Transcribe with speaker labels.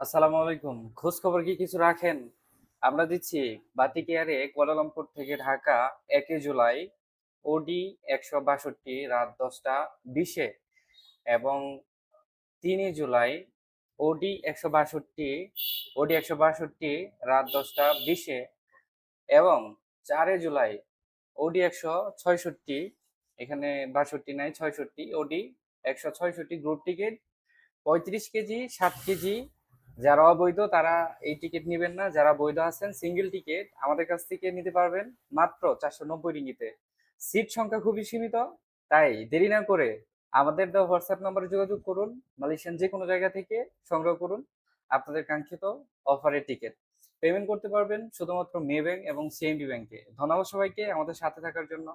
Speaker 1: আসসালামু আলাইকুম। খোঁজ খবর কি কিছু রাখেন? আমরা দিচ্ছি বাতিক এয়ারে কুয়ালালামপুর থেকে ঢাকা ১ জুলাই ওডি ১৬২ রাত ১০টা ২০ এবং ৩ জুলাই ওডি ১৬২ রাত ১০টা ২০ এবং ৪ জুলাই ওডি ১৬৬ এখানে ৬২ নাই ৬৬ ওডি ১৬৬ গ্রুপ টিকিট ৩৫ কেজি ৬০ কেজি। যারা অবৈধ তারা এই টিকিট নেবেন না, যারা বৈধ আছেন সিঙ্গেল টিকিট আমাদের কাছ থেকে নিতে পারবেন মাত্র ৪৯০ রিঙ্গিতে। সিট সংখ্যা খুবই সীমিত, তাই দেরি না করে আমাদের দেওয়া হোয়াটসঅ্যাপ নম্বরে যোগাযোগ করুন। মালয়েশিয়ান যে কোনো জায়গা থেকে সংগ্রহ করুন আপনাদের কাঙ্ক্ষিত অফারের টিকিট। পেমেন্ট করতে পারবেন শুধুমাত্র মে ব্যাংক এবং সিএমবি ব্যাংকে। ধন্যবাদ সবাইকে আমাদের সাথে থাকার জন্য।